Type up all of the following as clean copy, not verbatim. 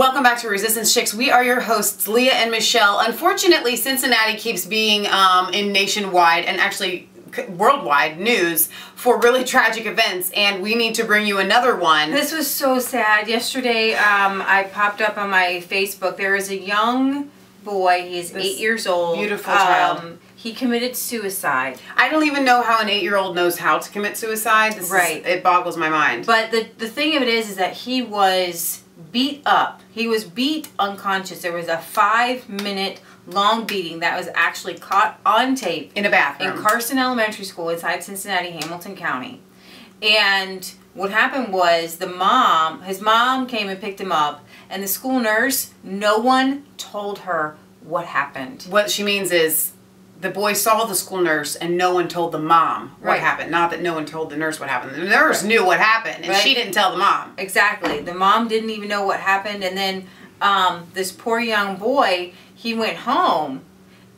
Welcome back to Resistance Chicks. We are your hosts, Leah and Michelle. Unfortunately, Cincinnati keeps being in nationwide and actually worldwide news for really tragic events, and we need to bring you another one. This was so sad. Yesterday, I popped up on my Facebook. There is a young boy. He's 8 years old. Beautiful child. He committed suicide. I don't even know how an 8-year-old knows how to commit suicide. It boggles my mind. But the thing of it is that he was beat up. He was beat unconscious. There was a 5-minute long beating that was actually caught on tape in a bathroom in Carson Elementary School inside Cincinnati, Hamilton County. And what happened was his mom came and picked him up, and the school nurse, no one told her what happened. What she means is the boy saw the school nurse and no one told the mom what happened. Not that no one told the nurse what happened. The nurse knew what happened and she didn't tell the mom. Exactly. The mom didn't even know what happened, and then this poor young boy, he went home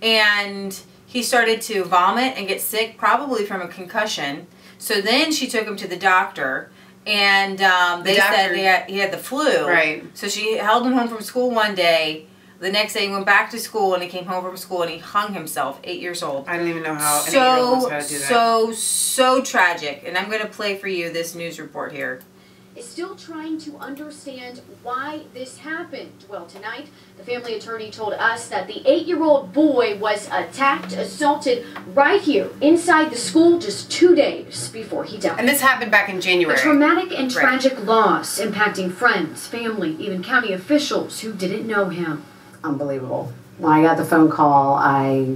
and he started to vomit and get sick, probably from a concussion. So then she took him to the doctor, and they said he had the flu. Right. So she held him home from school one day. The next day he went back to school, and he came home from school and he hung himself, 8 years old. I don't even know how an 8-year-old knows how to do that. So tragic. And I'm going to play for you this news report here. Is still trying to understand why this happened. Well, tonight, the family attorney told us that the 8-year-old boy was attacked, assaulted right here inside the school just 2 days before he died. And this happened back in January. A traumatic and tragic loss impacting friends, family, even county officials who didn't know him. Unbelievable. When I got the phone call, I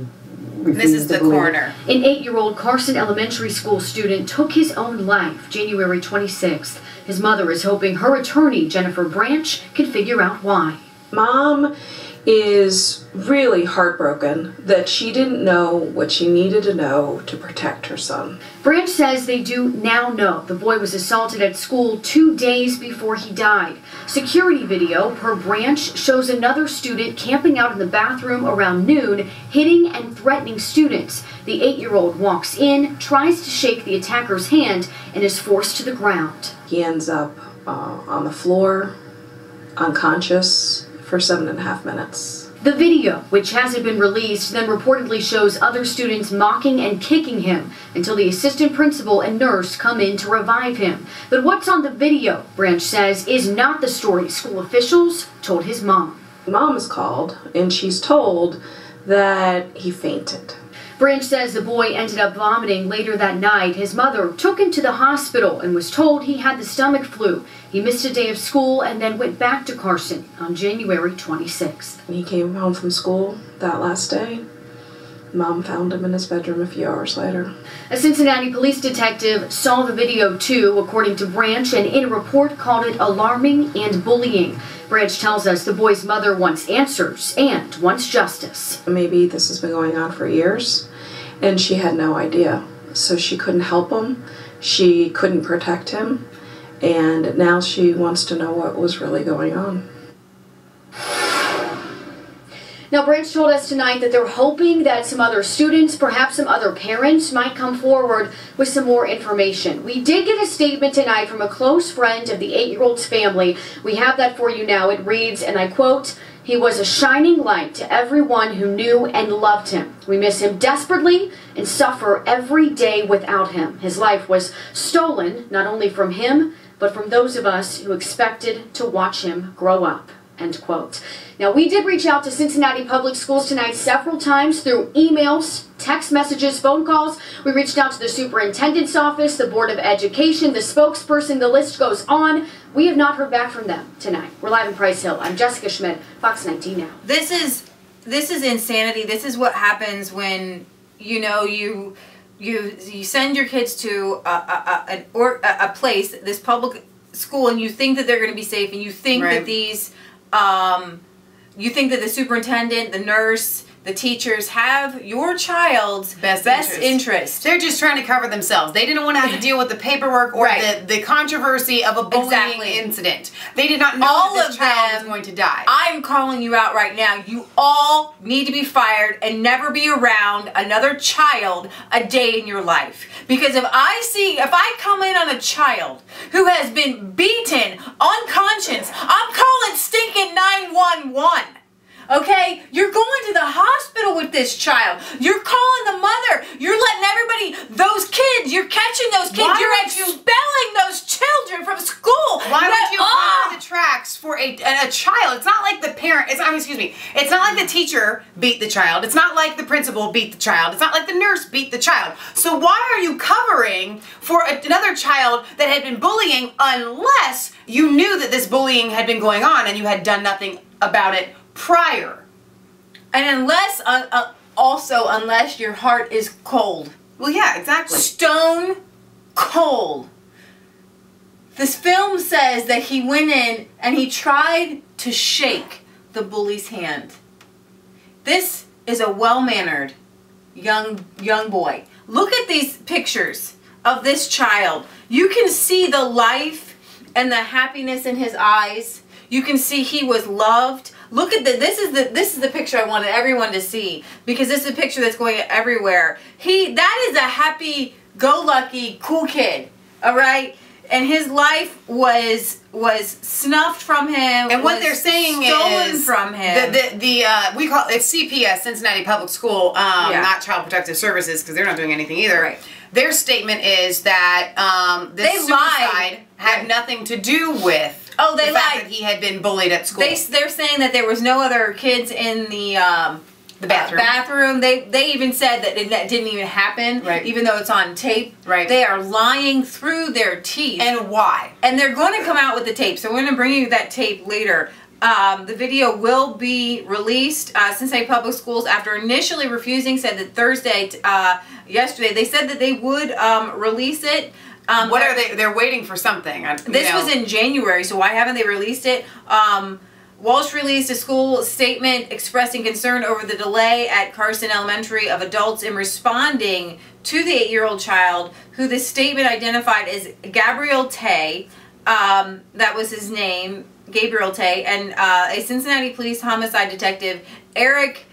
refused This is the coroner. An 8-year-old Carson Elementary School student took his own life January 26th. His mother is hoping her attorney, Jennifer Branch, can figure out why. Mom is really heartbroken that she didn't know what she needed to know to protect her son. Branch says they do now know the boy was assaulted at school 2 days before he died. Security video per Branch shows another student camping out in the bathroom around noon, hitting and threatening students. The 8-year-old walks in, tries to shake the attacker's hand, and is forced to the ground. He ends up on the floor, unconscious, for 7.5 minutes. The video, which hasn't been released, then reportedly shows other students mocking and kicking him until the assistant principal and nurse come in to revive him. But what's on the video, Branch says, is not the story school officials told his mom. Mom is called, and she's told that he fainted. Branch says the boy ended up vomiting later that night. His mother took him to the hospital and was told he had the stomach flu. He missed a day of school and then went back to Carson on January 26th. When he came home from school that last day, Mom found him in his bedroom a few hours later. A Cincinnati police detective saw the video too, according to Branch, and in a report called it alarming and bullying. Branch tells us the boy's mother wants answers and wants justice. Maybe this has been going on for years, and she had no idea. So she couldn't help him, she couldn't protect him, and now she wants to know what was really going on. Now, Branch told us tonight that they're hoping that some other students, perhaps some other parents, might come forward with some more information. We did get a statement tonight from a close friend of the 8-year-old's family. We have that for you now. It reads, and I quote, "He was a shining light to everyone who knew and loved him. We miss him desperately and suffer every day without him. His life was stolen, not only from him, but from those of us who expected to watch him grow up." End quote. Now, we did reach out to Cincinnati Public Schools tonight several times through emails, text messages, phone calls. We reached out to the superintendent's office, the Board of Education, the spokesperson, the list goes on. We have not heard back from them tonight. We're live in Price Hill. I'm Jessica Schmidt, Fox 19 Now. This is insanity. This is what happens when, you know, you send your kids to a place, this public school, and you think that they're going to be safe, and you think that these you think that the superintendent, the nurse, the teachers have your child's best interest. They're just trying to cover themselves. They didn't want to have to deal with the paperwork or the controversy of a bullying incident. They did not know that this child was going to die. I'm calling you out right now. You all need to be fired and never be around another child a day in your life. Because if I come in on a child who has been beaten, unconscious, I'm calling stinking 911. Okay? You're going to the hospital with this child. You're calling the mother. You're letting everybody, those kids, you're catching those kids. You're expelling those children from school. Why would you cover the tracks for a child? It's not like the parent, it's not like the teacher beat the child. It's not like the principal beat the child. It's not like the nurse beat the child. So why are you covering for another child that had been bullying unless you knew that this bullying had been going on and you had done nothing about it prior? And unless your heart is cold. Well, yeah, exactly. Stone cold. This film says that he went in and he tried to shake the bully's hand. This is a well-mannered young boy. Look at these pictures of this child. You can see the life and the happiness in his eyes. You can see he was loved. Look at this is the picture I wanted everyone to see, because this is a picture that's going everywhere. That is a happy-go-lucky, cool kid. All right? And his life was snuffed from him. And what they're saying stolen is from him. We call it CPS, Cincinnati Public School, not Child Protective Services, because they're not doing anything either. Right. Their statement is that this suicide had nothing to do with the fact that he had been bullied at school. They're saying that there was no other kids in the bathroom. They even said that that didn't even happen, even though it's on tape. Right. They are lying through their teeth. And why? And they're going to come out with the tape. So we're going to bring you that tape later. The video will be released. Cincinnati Public Schools, after initially refusing, said that yesterday, they said that they would release it. What are they? They're waiting for something. This was in January, so why haven't they released it? Walsh released a school statement expressing concern over the delay at Carson Elementary of adults in responding to the 8-year-old child, who the statement identified as Gabriel Taye. That was his name, Gabriel Taye, and a Cincinnati Police homicide detective, Eric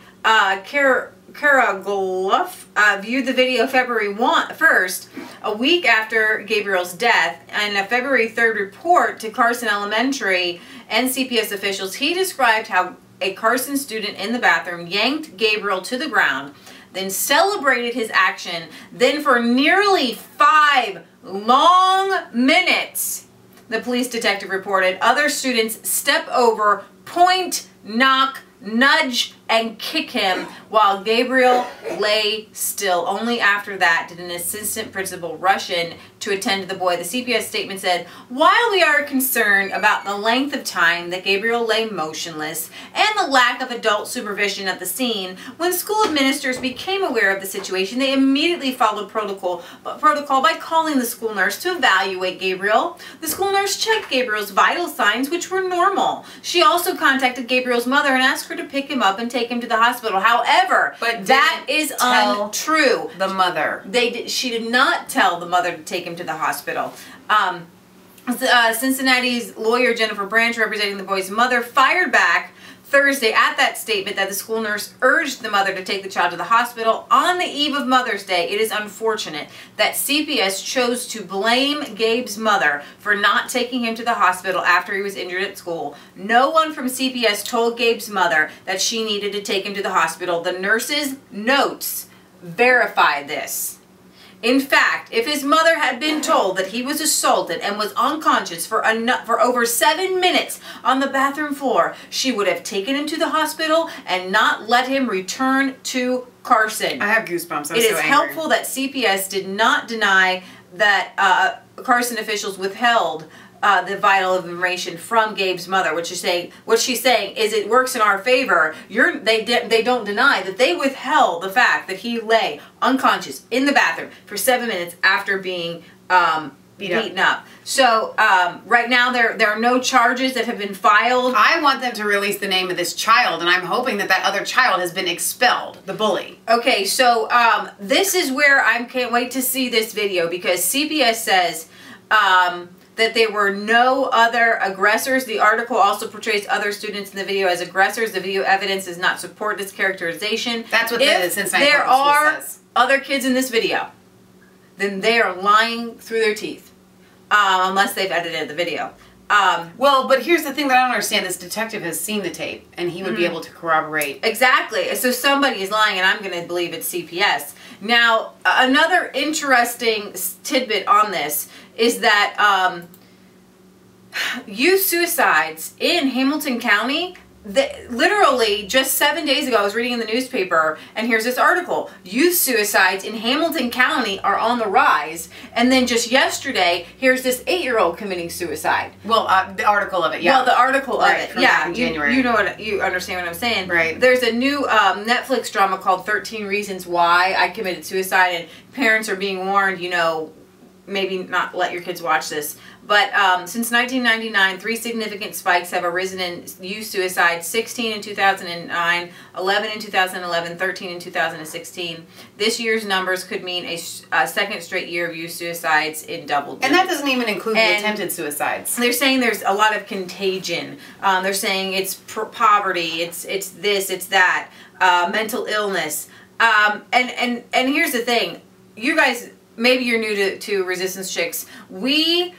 Karagoloff, viewed the video February 1st, a week after Gabriel's death. In a February 3rd report to Carson Elementary and CPS officials, he described how a Carson student in the bathroom yanked Gabriel to the ground, then celebrated his action. Then for nearly 5 long minutes, the police detective reported, other students step over, point, knock, nudge, and kick him while Gabriel lay still. Only after that did an assistant principal rush in to attend to the boy. The CPS statement said, while we are concerned about the length of time that Gabriel lay motionless and the lack of adult supervision at the scene, when school administrators became aware of the situation, they immediately followed protocol by calling the school nurse to evaluate Gabriel. The school nurse checked Gabriel's vital signs, which were normal. She also contacted Gabriel's mother and asked her to pick him up and take him to the hospital. However, that is untrue. The mother. She did not tell the mother to take him to the hospital. Cincinnati's lawyer Jennifer Branch, representing the boy's mother, fired back Thursday at that statement that the school nurse urged the mother to take the child to the hospital on the eve of Mother's Day. It is unfortunate that CPS chose to blame Gabe's mother for not taking him to the hospital after he was injured at school. No one from CPS told Gabe's mother that she needed to take him to the hospital. The nurse's notes verify this. In fact, if his mother had been told that he was assaulted and was unconscious for over 7 minutes on the bathroom floor, she would have taken him to the hospital and not let him return to Carson. I have goosebumps. It is helpful that CPS did not deny that Carson officials withheld the vital information from Gabe's mother. What she's saying is it works in our favor. They don't deny that they withheld the fact that he lay unconscious in the bathroom for 7 minutes after being beaten up. So right now there are no charges that have been filed. I want them to release the name of this child, and I'm hoping that that other child has been expelled, the bully. Okay, so this is where I can't wait to see this video, because CPS says that there were no other aggressors. The article also portrays other students in the video as aggressors. The video evidence does not support this characterization. That's what the Cincinnati there Police are says. Other kids in this video, then they are lying through their teeth, unless they've edited the video. Well, but here's the thing that I don't understand. This detective has seen the tape, and he would be able to corroborate. Exactly. So somebody is lying, and I'm going to believe it's CPS. Now, another interesting tidbit on this is that youth suicides in Hamilton County, literally just 7 days ago, I was reading in the newspaper, and here's this article. Youth suicides in Hamilton County are on the rise. And then just yesterday, here's this 8-year-old committing suicide. Well, the article of it, yeah. Well, the article of it, from yeah. back in January. You know what, you understand what I'm saying. Right. There's a new Netflix drama called 13 Reasons Why I Committed Suicide, and parents are being warned, you know, maybe not let your kids watch this. But since 1999, 3 significant spikes have arisen in youth suicide: 16 in 2009, 11 in 2011, 13 in 2016. This year's numbers could mean a second straight year of youth suicides in double digits. And that doesn't even include the attempted suicides. They're saying there's a lot of contagion. They're saying it's poverty, it's this, it's that, mental illness. And here's the thing. You guys, maybe you're new to Resistance Chicks. We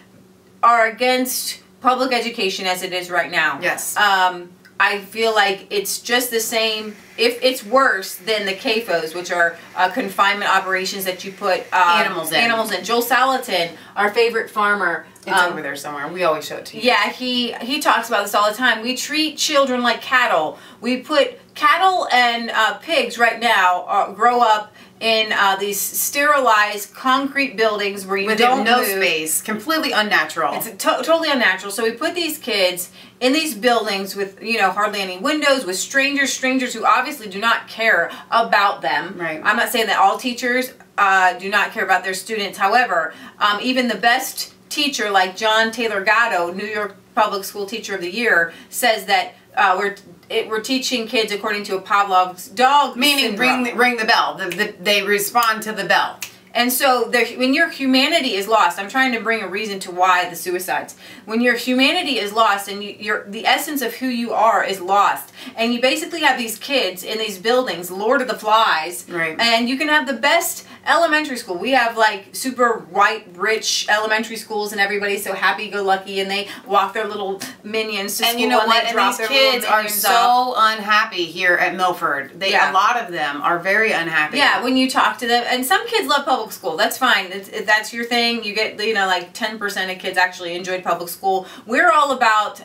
are against public education as it is right now. Yes. I feel like it's just the same, if it's worse than the CAFOs, which are confinement operations that you put animals in. Joel Salatin, our favorite farmer. It's over there somewhere. We always show it to you. Yeah, he talks about this all the time. We treat children like cattle. We put cattle and pigs right now grow up in these sterilized concrete buildings where you don't no move. space, completely unnatural. It's totally unnatural. So we put these kids in these buildings with, you know, hardly any windows, with strangers who obviously do not care about them. Right. I'm not saying that all teachers do not care about their students. However, even the best teacher, like John Taylor Gatto, New York Public School Teacher of the Year, says that we're teaching kids according to a Pavlov's dog Meaning syndrome. ring the bell. They respond to the bell. And so when your humanity is lost, I'm trying to bring a reason to why the suicides. When your humanity is lost and the essence of who you are is lost, and you basically have these kids in these buildings, Lord of the Flies, right. And you can have the best elementary school. We have like super white, rich elementary schools, and everybody's so happy-go-lucky, and they walk their little minions to school. And you know what? And And these kids are so unhappy here at Milford. A lot of them are very unhappy. Yeah, when you talk to them, and some kids love public school. That's fine. If that's your thing, you get, you know, like 10% of kids actually enjoyed public school. We're all about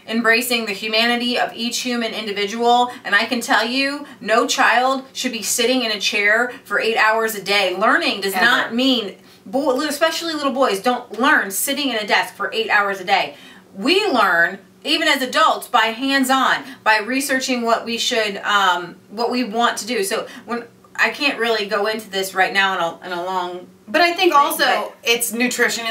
embracing the humanity of each human individual, and I can tell you, no child should be sitting in a chair for 8 hours a day. Learning does not mean, especially little boys, don't learn sitting in a desk for 8 hours a day. We learn, even as adults, by hands-on, by researching what we should, what we want to do. So I can't really go into this right now in a long. But I think also it's nutrition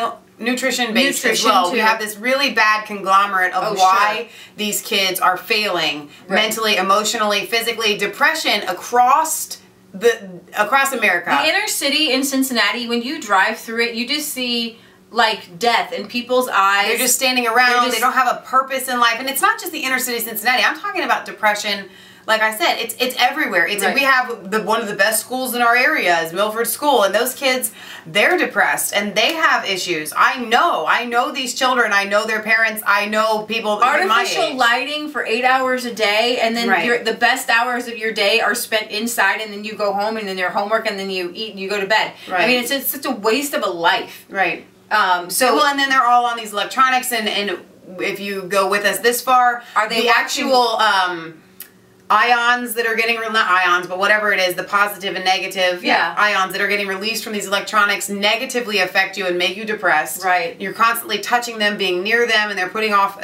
based as well. We have this really bad conglomerate of why these kids are failing mentally, emotionally, physically, depression across America. The inner city in Cincinnati, when you drive through it, you just see like death in people's eyes. They're just standing around. They don't have a purpose in life. And it's not just the inner city of Cincinnati. I'm talking about depression. Like I said, it's everywhere. We have one of the best schools in our area is Milford School, and those kids, they're depressed and they have issues. I know these children. I know their parents. I know people in my age. Artificial lighting for 8 hours a day, and then the best hours of your day are spent inside, and then you go home, and then your homework, and then you eat and you go to bed. Right. I mean, it's such a waste of a life. Right. And then they're all on these electronics, and if you go with us this far, are they the actual ions that are getting, not ions, but whatever it is, the positive and negative ions that are getting released from these electronics negatively affect you and make you depressed. Right. You're constantly touching them, being near them, and they're putting off,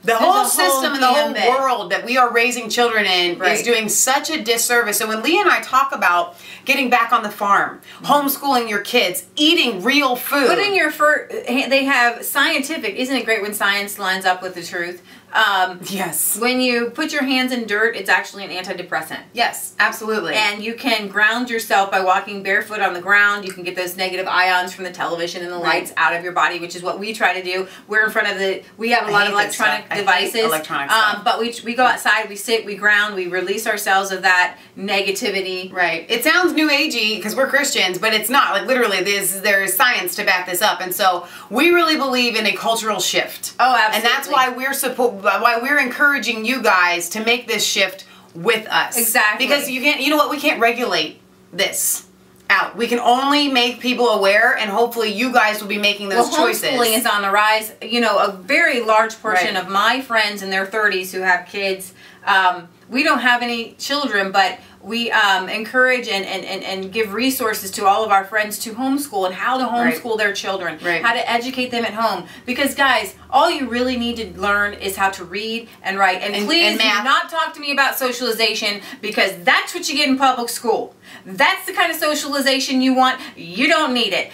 The whole system and the whole world that we are raising children in is doing such a disservice. So when Leah and I talk about getting back on the farm, homeschooling your kids, eating real food. Putting your they have scientific, isn't it great when science lines up with the truth? Yes. When you put your hands in dirt, it's actually an antidepressant. Yes, absolutely. And you can ground yourself by walking barefoot on the ground. You can get those negative ions from the television and the lights out of your body, which is what we try to do. We're in front of we have a lot of electronic devices. Electronic stuff. But we go outside, we sit, we ground, we release ourselves of that negativity. Right. It sounds new agey because we're Christians, but it's not. Like literally, there's science to back this up. And so we really believe in a cultural shift. Oh, absolutely. And that's why we're encouraging you guys to make this shift with us. Exactly. Because you know what, we can't regulate this out. We can only make people aware, and hopefully you guys will be making those choices. Homeschooling is on the rise. You know, a very large portion of my friends in their 30s who have kids, we don't have any children, but we encourage and give resources to all of our friends to homeschool and how to homeschool their children, how to educate them at home. Because guys, all you really need to learn is how to read and write. And please do not talk to me about socialization, because that's what you get in public school. That's the kind of socialization you want. You don't need it.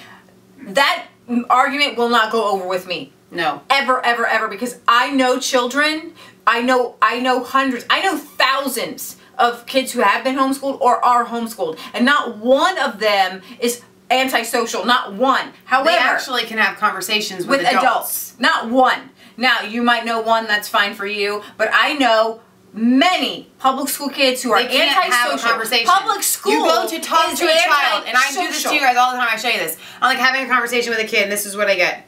That argument will not go over with me. No. Ever, ever, ever. Because I know children, I know hundreds, I know thousands of kids who have been homeschooled or are homeschooled, and not one of them is antisocial. Not one. However, they actually can have conversations with adults. Not one. Now, you might know one, that's fine for you, but I know many public school kids who are antisocial. Have a conversation. Public school, you go to talk to a child, and I do this to you guys all the time. I show you this. I'm like having a conversation with a kid, and this is what I get.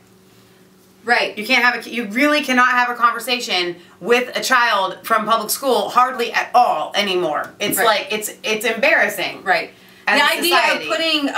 Right. You can't have you really cannot have a conversation with a child from public school hardly at all anymore. It's like it's embarrassing. Right. The idea of putting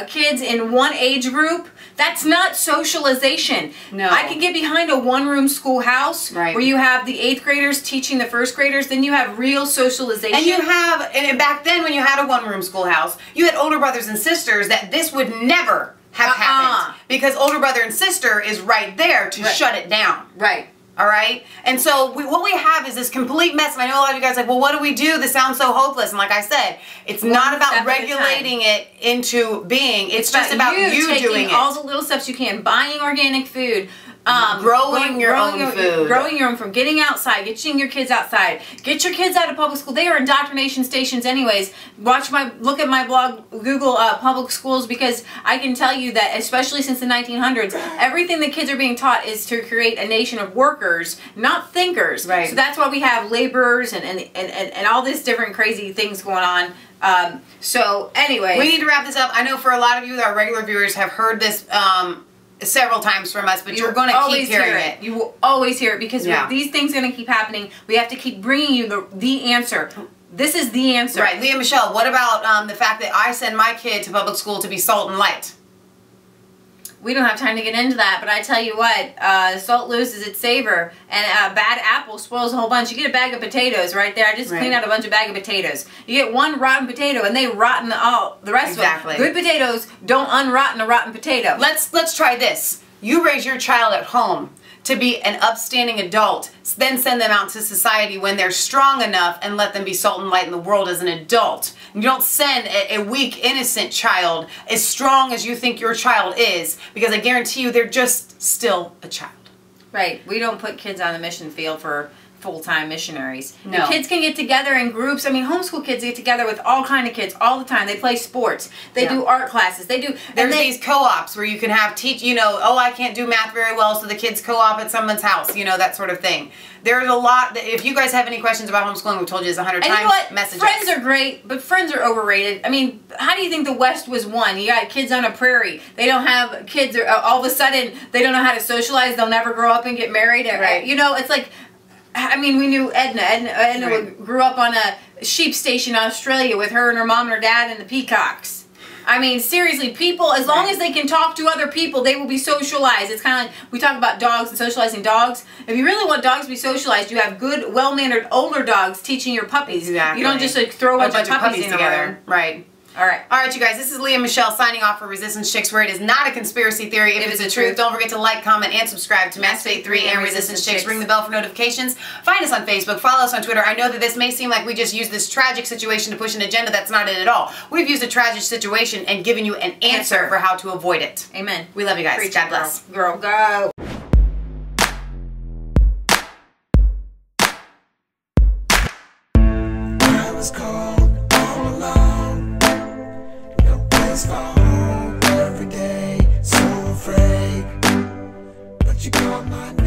kids in one age group, that's not socialization. No. I can get behind a one-room schoolhouse where you have the 8th graders teaching the 1st graders, then you have real socialization. And you have, and back then when you had a one-room schoolhouse, you had older brothers and sisters that this would never have happened, because older brother and sister is right there to shut it down. Right. All right? And so what we have is this complete mess. And I know a lot of you guys are like, well, what do we do? This sounds so hopeless. And like I said, it's not about regulating it into being. It's just about you doing it. All the little steps you can. Buying organic food. Growing your own food. Growing your own food. Getting outside. Getting your kids outside. Get your kids out of public school. They are indoctrination stations anyways. Look at my blog, Google public schools, because I can tell you that, especially since the 1900s, everything the kids are being taught is to create a nation of workers, not thinkers. Right. So that's why we have laborers and all these different crazy things going on. So anyway. We need to wrap this up. I know for a lot of you, our regular viewers, have heard this several times from us, but you're going to keep hearing it. You will always hear it, because these things are going to keep happening. We have to keep bringing you the answer. This is the answer. Right. Leah Michelle, what about the fact that I send my kid to public school to be salt and light? We don't have time to get into that, but I tell you what, salt loses its savor, and a bad apple spoils a whole bunch. You get a bag of potatoes right there. I just cleaned out a bunch of bag of potatoes. You get one rotten potato, and they rotten the rest of them. Good potatoes don't unrotten a rotten potato. Let's try this. You raise your child at home to be an upstanding adult, then send them out to society when they're strong enough and let them be salt and light in the world as an adult. You don't send a weak, innocent child as strong as you think your child is, because I guarantee you they're just still a child. Right. We don't put kids on the mission field for full-time missionaries. No. The kids can get together in groups. I mean, homeschool kids get together with all kind of kids all the time. They play sports. They do art classes. They do. There's these co-ops where you can have oh, I can't do math very well, so the kids co-op at someone's house, that sort of thing. There's a lot. If you guys have any questions about homeschooling, we've told you this 100 times. And you know what? Message friends us. are great, but friends are overrated. I mean, how do you think the West was won? You got kids on a prairie. They don't have kids. All of a sudden, they don't know how to socialize. They'll never grow up and get married. Right. It's like, I mean, we knew Edna. Edna grew up on a sheep station in Australia with her and her mom and her dad and the peacocks. I mean, seriously, people, as long as they can talk to other people, they will be socialized. It's kind of like, we talk about dogs and socializing dogs. If you really want dogs to be socialized, you have good, well-mannered older dogs teaching your puppies. Exactly. You don't just throw a bunch of puppies in together. Right. All right. All right, you guys, this is Leah Michelle signing off for Resistance Chicks, where it is not a conspiracy theory if it's the truth. Don't forget to like, comment, and subscribe to Mass Faith 3 and Resistance Chicks. Ring the bell for notifications. Find us on Facebook. Follow us on Twitter. I know that this may seem like we just used this tragic situation to push an agenda. That's not it at all. We've used a tragic situation and given you an answer for how to avoid it. Amen. We love you guys. God bless. Girl, go. I was cold all alone, no place for home every day, so afraid, but you called my name.